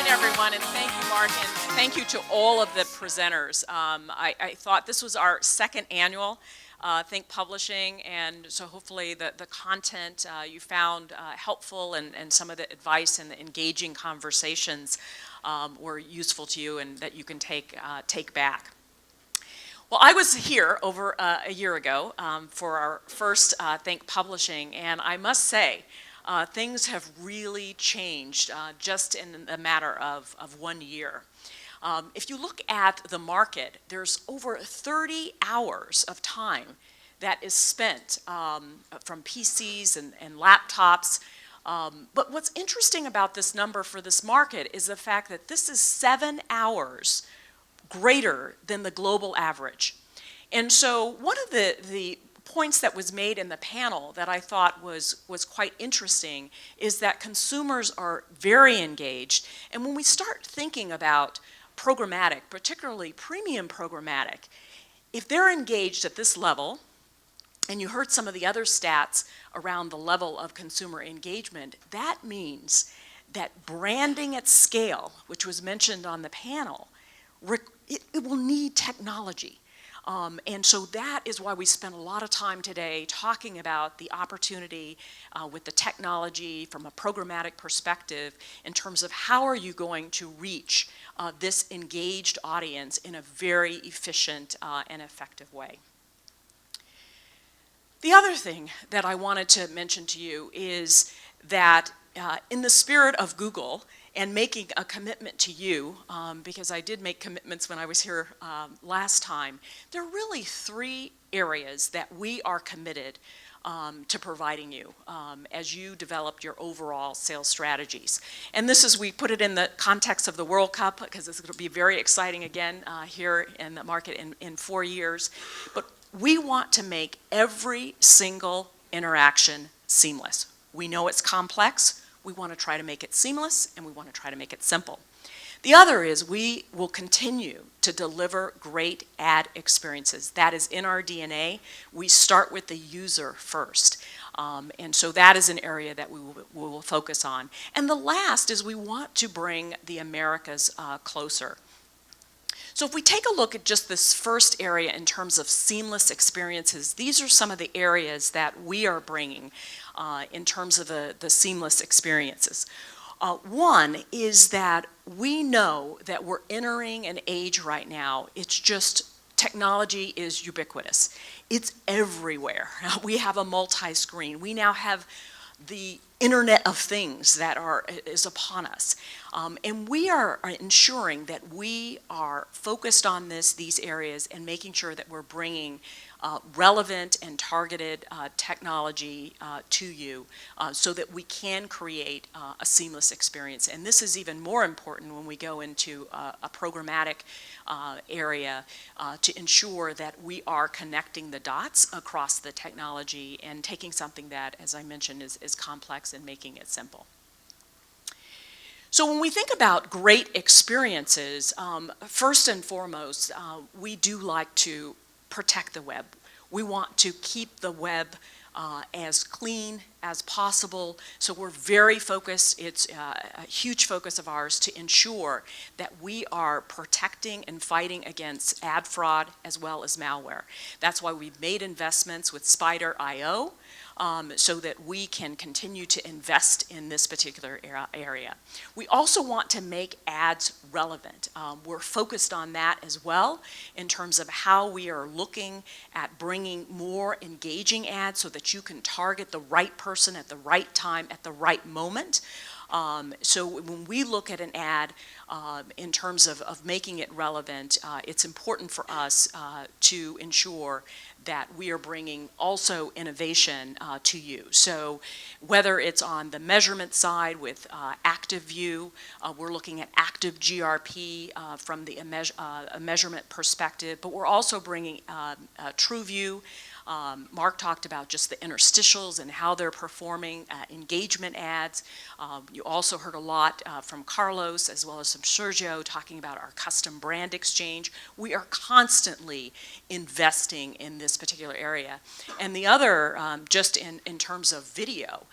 afternoon, everyone, and thank you, Mark, and thank you to all of the presenters. I thought this was our second annual Think Publishing, and so hopefully the content you found helpful, and some of the advice and the engaging conversations were useful to you and that you can take back. Well, I was here over a year ago for our first Think Publishing, and I must say, things have really changed just in a matter of 1 year. If you look at the market, there's over 30 hours of time that is spent from PCs and laptops. But what's interesting about this number for this market is the fact that this is 7 hours greater than the global average. And so one of the points that was made in the panel that I thought was quite interesting is that consumers are very engaged. And when we start thinking about programmatic, particularly premium programmatic, if they're engaged at this level, and you heard some of the other stats around the level of consumer engagement, that means that branding at scale, which was mentioned on the panel, it will need technology. And so that is why we spent a lot of time today talking about the opportunity with the technology from a programmatic perspective in terms of how are you going to reach this engaged audience in a very efficient and effective way. The other thing that I wanted to mention to you is that in the spirit of Google and making a commitment to you, because I did make commitments when I was here last time, there are really 3 areas that we are committed to providing you as you develop your overall sales strategies. And this is, we put it in the context of the World Cup, because it's going to be very exciting again here in the market in 4 years. But we want to make every single interaction seamless. We know it's complex. We want to try to make it seamless, and we want to try to make it simple. The other is we will continue to deliver great ad experiences. That is in our DNA. We start with the user first. And so that is an area that we will focus on. And the last is we want to bring the Americas closer. So if we take a look at just this first area in terms of seamless experiences, these are some of the areas that we are bringing in terms of the seamless experiences. One is that we know that we're entering an age right now, it's just technology is ubiquitous. It's everywhere. We have a multi-screen. We now have the Internet of Things that is upon us. And we are ensuring that we are focused on these areas and making sure that we're bringing relevant and targeted technology to you so that we can create a seamless experience. And this is even more important when we go into a programmatic area to ensure that we are connecting the dots across the technology and taking something that, as I mentioned, is complex and making it simple. So when we think about great experiences, first and foremost, we do like to protect the web. We want to keep the web as clean as possible. So we're very focused, it's a huge focus of ours to ensure that we are protecting and fighting against ad fraud as well as malware. That's why we've made investments with Spider.io so that we can continue to invest in this particular area. We also want to make ads relevant. We're focused on that as well in terms of how we are looking at bringing more engaging ads so that you can target the right person at the right time at the right moment. So when we look at an ad in terms of making it relevant, it's important for us to ensure that we are bringing also innovation to you. So whether it's on the measurement side with active view, we're looking at active GRP from a measurement perspective, but we're also bringing true view Mark talked about just the interstitials and how they're performing, engagement ads. You also heard a lot from Carlos as well as from Sergio talking about our custom brand exchange. We are constantly investing in this particular area. And the other, just in terms of video,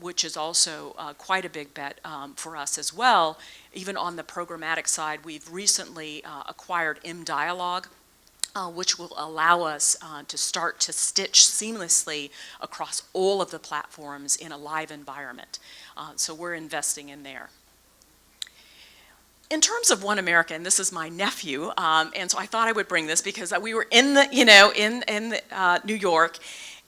which is also quite a big bet for us as well. Even on the programmatic side, we've recently acquired mDialog, which will allow us to start to stitch seamlessly across all of the platforms in a live environment. So we're investing in there. In terms of One America, and this is my nephew, and so I thought I would bring this because we were in the, in New York,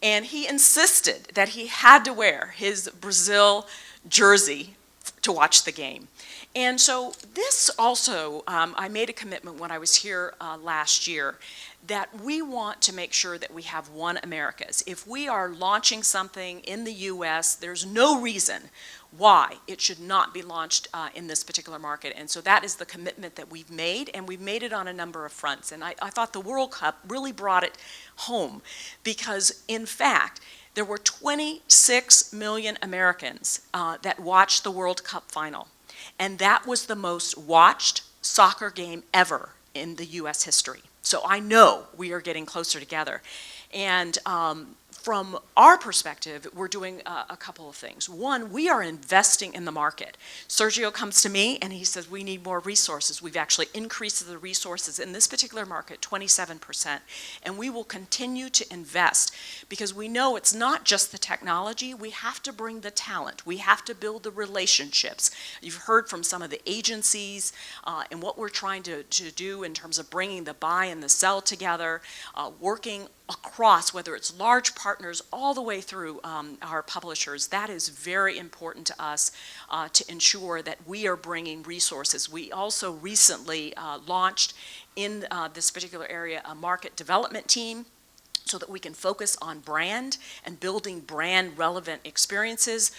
and he insisted that he had to wear his Brazil jersey to watch the game. And so this also, I made a commitment when I was here last year that we want to make sure that we have One Americas. If we are launching something in the US, there's no reason why it should not be launched in this particular market. And so that is the commitment that we've made, and we've made it on a number of fronts. And I thought the World Cup really brought it home because, in fact, there were 26 million Americans that watched the World Cup final. And that was the most watched soccer game ever in the US history. So I know we are getting closer together. And from our perspective, we're doing a couple of things. One, we are investing in the market. Sergio comes to me and he says, we need more resources. We've actually increased the resources in this particular market 27%. And we will continue to invest because we know it's not just the technology. We have to bring the talent. We have to build the relationships. You've heard from some of the agencies and what we're trying to do in terms of bringing the buy and the sell together, working across, whether it's large partners all the way through our publishers. That is very important to us to ensure that we are bringing resources. We also recently launched in this particular area a market development team so that we can focus on brand and building brand relevant experiences.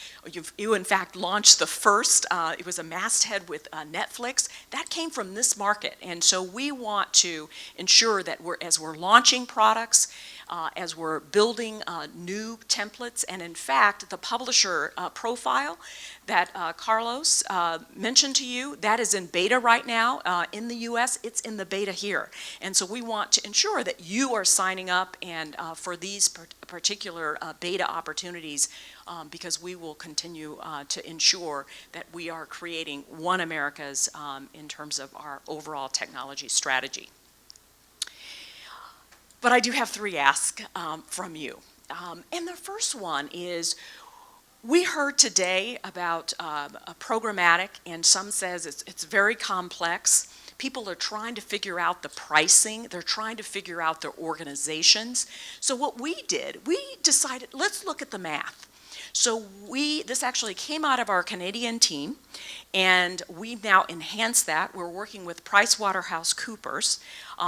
You in fact launched the first, it was a masthead with Netflix. That came from this market. And so we want to ensure that as we're launching products, as we're building new templates, and in fact, the publisher profile that Carlos mentioned to you, that is in beta right now in the US. It's in the beta here. And so we want to ensure that you are signing up and for these particular beta opportunities because we will continue to ensure that we are creating One Americas in terms of our overall technology strategy. But I do have three asks from you. And the first one is, we heard today about a programmatic, and some says it's very complex. People are trying to figure out the pricing. They're trying to figure out their organizations. So what we did, we decided, let's look at the math. So this actually came out of our Canadian team, and we've now enhanced that. We're working with PricewaterhouseCoopers,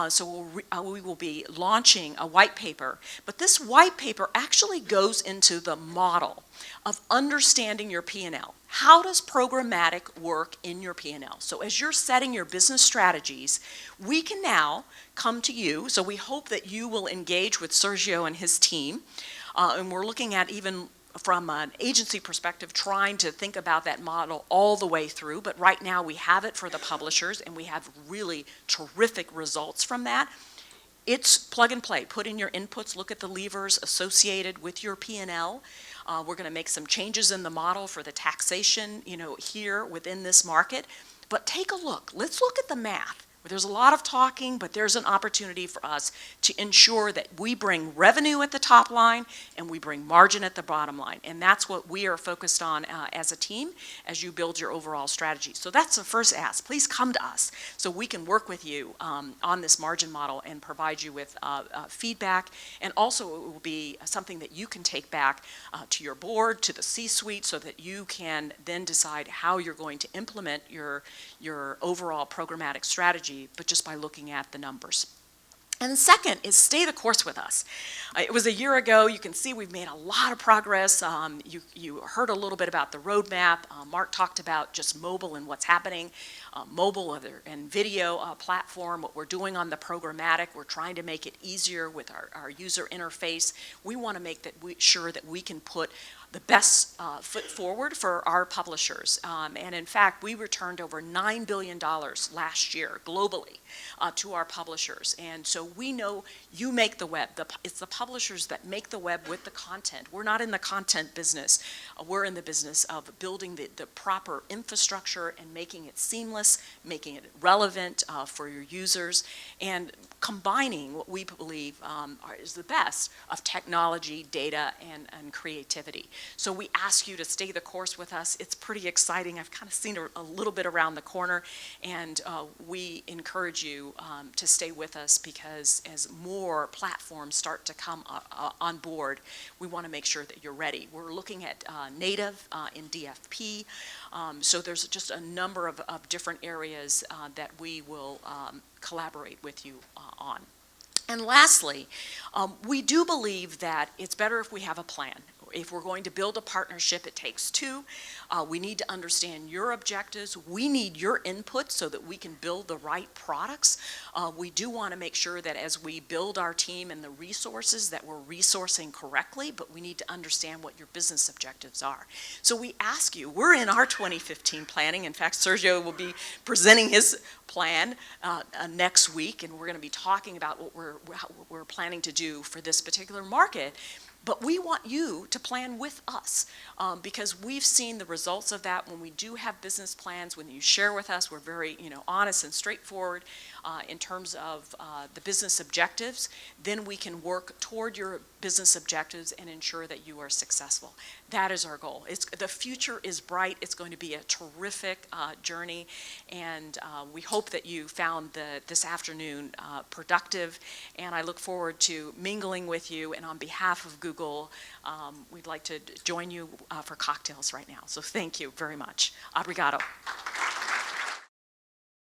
so we will be launching a white paper. But this white paper actually goes into the model of understanding your P&L. How does programmatic work in your P&L? So as you're setting your business strategies, we can now come to you. So we hope that you will engage with Sergio and his team, and we're looking at even from an agency perspective, trying to think about that model all the way through. But right now we have it for the publishers, and we have really terrific results from that. It's plug and play. Put in your inputs, look at the levers associated with your P&L. We're going to make some changes in the model for the taxation, here within this market. But take a look. Let's look at the math. There's a lot of talking, but there's an opportunity for us to ensure that we bring revenue at the top line and we bring margin at the bottom line. And that's what we are focused on as a team as you build your overall strategy. So that's the first ask. Please come to us so we can work with you on this margin model and provide you with feedback. And also it will be something that you can take back to your board, to the C-suite, so that you can then decide how you're going to implement your overall programmatic strategy, but just by looking at the numbers. And the second is stay the course with us. It was a year ago. You can see we've made a lot of progress. You heard a little bit about the roadmap. Mark talked about just mobile and what's happening. mobile and video platform, what we're doing on the programmatic. We're trying to make it easier with our user interface. We want to make sure that we can put the best foot forward for our publishers. And in fact, we returned over $9 billion last year globally to our publishers. And so we know you make the web. It's the publishers that make the web with the content. We're not in the content business. We're in the business of building the proper infrastructure and making it seamless, making it relevant for your users, and combining what we believe is the best of technology, data, and creativity. So we ask you to stay the course with us. It's pretty exciting. I've kind of seen a little bit around the corner, and we encourage you to stay with us, because as more platforms start to come on board, we want to make sure that you're ready. We're looking at native in DFP, so there's just a number of different areas that we will collaborate with you on. And lastly, we do believe that it's better if we have a plan. If we're going to build a partnership, it takes two. We need to understand your objectives. We need your input so that we can build the right products. We do want to make sure that as we build our team and the resources, that we're resourcing correctly, but we need to understand what your business objectives are. So we ask you, we're in our 2015 planning. In fact, Sergio will be presenting his plan next week, and we're going to be talking about what we're planning to do for this particular market. But we want you to plan with us, because we've seen the results of that when we do have business plans. When you share with us, we're very honest and straightforward in terms of the business objectives. Then we can work toward your business objectives and ensure that you are successful. That is our goal. The future is bright. It's going to be a terrific journey, and we hope that you found this afternoon productive, and I look forward to mingling with you. And on behalf of Google, we'd like to join you for cocktails right now. So thank you very much. Obrigado.